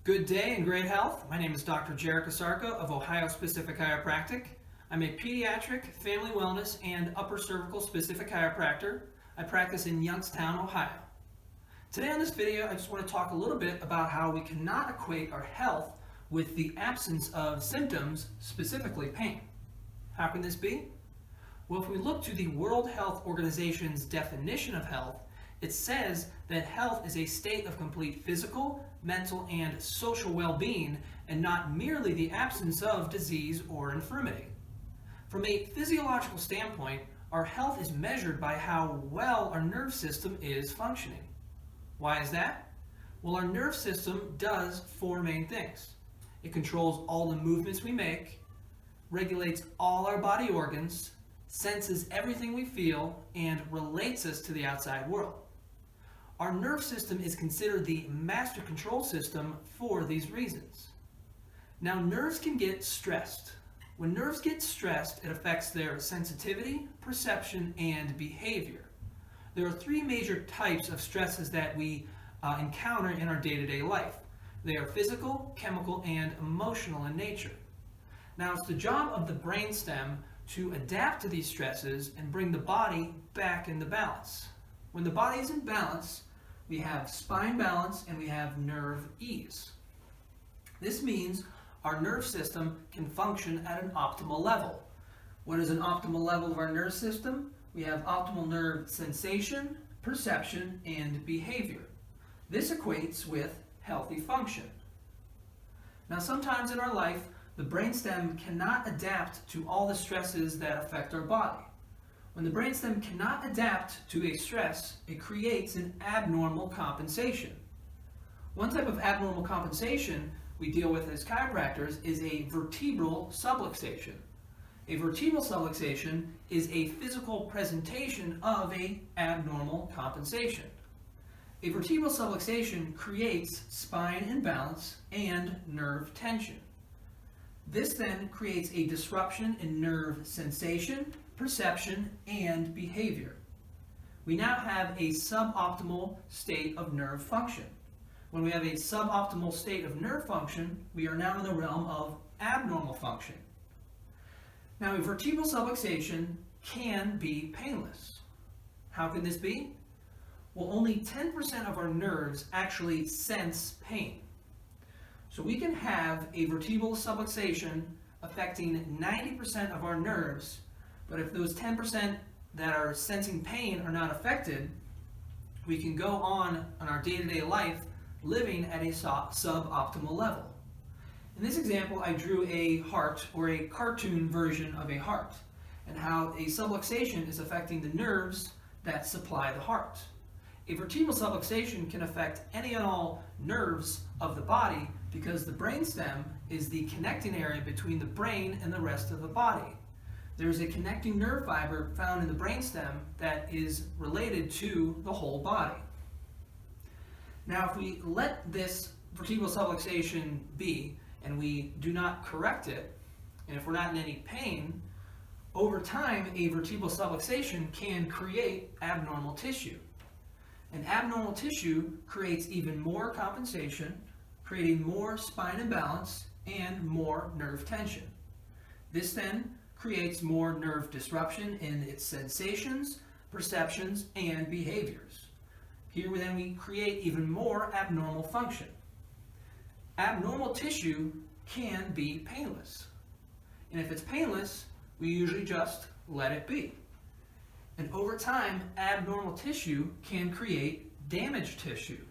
Good day and great health. My name is Dr. Jerica Sarka of Ohio Specific Chiropractic. I'm a pediatric, family wellness, and upper cervical specific chiropractor. I practice in Youngstown, Ohio. Today on this video, I just want to talk a little bit about how we cannot equate our health with the absence of symptoms, specifically pain. How can this be? Well, if we look to the World Health Organization's definition of health, it says that health is a state of complete physical, mental, and social well-being, and not merely the absence of disease or infirmity. From a physiological standpoint, our health is measured by how well our nerve system is functioning. Why is that? Well, our nerve system does four main things. It controls all the movements we make, regulates all our body organs, senses everything we feel, and relates us to the outside world. Our nerve system is considered the master control system for these reasons. Now, nerves can get stressed. When nerves get stressed, it affects their sensitivity, perception, and behavior. There are three major types of stresses that we encounter in our day-to-day life. They are physical, chemical, and emotional in nature. Now, it's the job of the brainstem to adapt to these stresses and bring the body back into balance. When the body is in balance, we have spine balance and we have nerve ease. This means our nerve system can function at an optimal level. What is an optimal level of our nerve system? We have optimal nerve sensation, perception, and behavior. This equates with healthy function. Now, sometimes in our life, the brainstem cannot adapt to all the stresses that affect our body. When the brainstem cannot adapt to a stress, it creates an abnormal compensation. One type of abnormal compensation we deal with as chiropractors is a vertebral subluxation. A vertebral subluxation is a physical presentation of an abnormal compensation. A vertebral subluxation creates spine imbalance and nerve tension. This then creates a disruption in nerve sensation, perception, and behavior. We now have a suboptimal state of nerve function. When we have a suboptimal state of nerve function, we are now in the realm of abnormal function. Now, a vertebral subluxation can be painless. How can this be? Well, only 10% of our nerves actually sense pain. So we can have a vertebral subluxation affecting 90% of our nerves, but if those 10% that are sensing pain are not affected, we can go on our day-to-day life living at a suboptimal level. In this example, I drew a heart, or a cartoon version of a heart, and how a subluxation is affecting the nerves that supply the heart. A vertebral subluxation can affect any and all nerves of the body because the brainstem is the connecting area between the brain and the rest of the body. There is a connecting nerve fiber found in the brainstem that is related to the whole body. Now, if we let this vertebral subluxation be and we do not correct it, and if we're not in any pain, over time a vertebral subluxation can create abnormal tissue. And abnormal tissue creates even more compensation, creating more spine imbalance and more nerve tension. This then creates more nerve disruption in its sensations, perceptions, and behaviors. Here then we create even more abnormal function. Abnormal tissue can be painless. And if it's painless, we usually just let it be. And over time, abnormal tissue can create damaged tissue.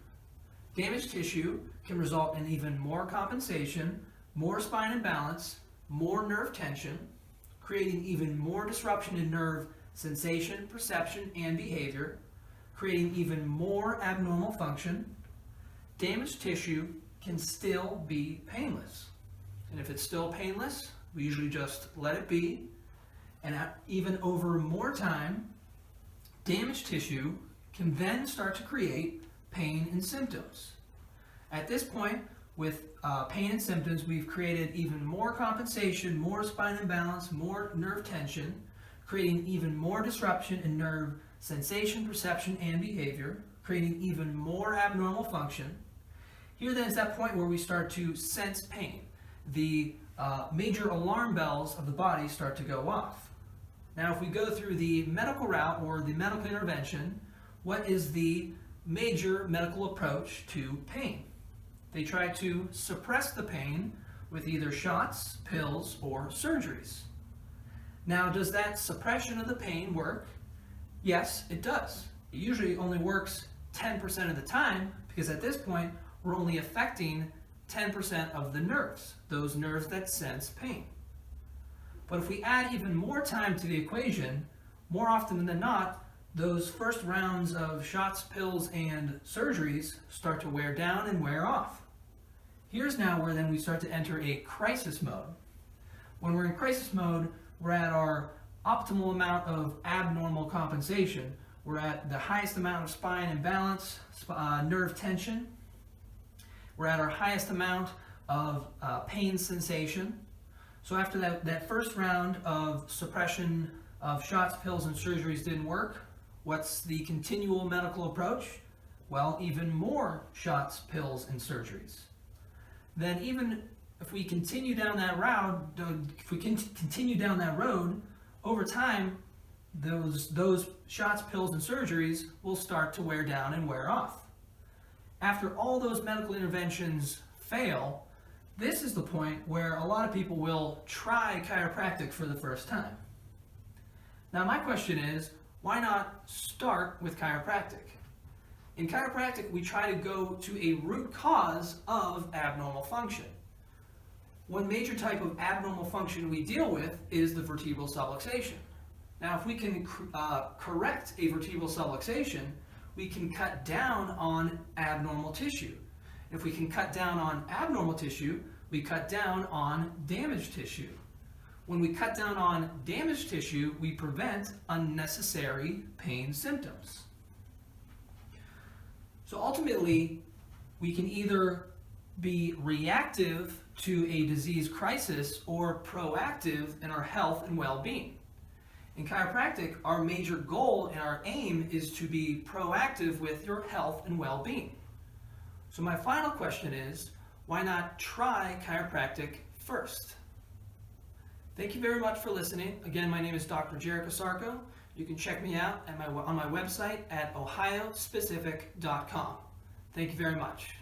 Damaged tissue can result in even more compensation, more spine imbalance, more nerve tension, creating even more disruption in nerve sensation, perception, and behavior, creating even more abnormal function. Damaged tissue can still be painless. And if it's still painless, we usually just let it be. And even over more time, damaged tissue can then start to create pain and symptoms. At this point, with pain and symptoms, we've created even more compensation, more spine imbalance, more nerve tension, creating even more disruption in nerve sensation, perception, and behavior, creating even more abnormal function. Here then is that point where we start to sense pain. The major alarm bells of the body start to go off. Now if we go through the medical route or the medical intervention, what is the major medical approach to pain? They try to suppress the pain with either shots, pills, or surgeries. Now, does that suppression of the pain work? Yes, it does. It usually only works 10% of the time because at this point, we're only affecting 10% of the nerves, those nerves that sense pain. But if we add even more time to the equation, more often than not, those first rounds of shots, pills, and surgeries start to wear down and wear off. Here's now where then we start to enter a crisis mode. When we're in crisis mode, we're at our optimal amount of abnormal compensation. We're at the highest amount of spine imbalance, nerve tension. We're at our highest amount of pain sensation. So after that first round of suppression of shots, pills, and surgeries didn't work, what's the continual medical approach? Well, even more shots, pills, and surgeries. Then even if we continue down that route, over time, those shots, pills, and surgeries will start to wear down and wear off. After all those medical interventions fail, this is the point where a lot of people will try chiropractic for the first time. Now my question is, why not start with chiropractic? In chiropractic, we try to go to a root cause of abnormal function. One major type of abnormal function we deal with is the vertebral subluxation. Now, if we can correct a vertebral subluxation, we can cut down on abnormal tissue. If we can cut down on abnormal tissue, we cut down on damaged tissue. When we cut down on damaged tissue, we prevent unnecessary pain symptoms. So ultimately, we can either be reactive to a disease crisis or proactive in our health and well-being. In chiropractic, our major goal and our aim is to be proactive with your health and well-being. So my final question is, why not try chiropractic first? Thank you very much for listening. Again, my name is Dr. Chiropractic. You can check me out on my website at ohiospecific.com. Thank you very much.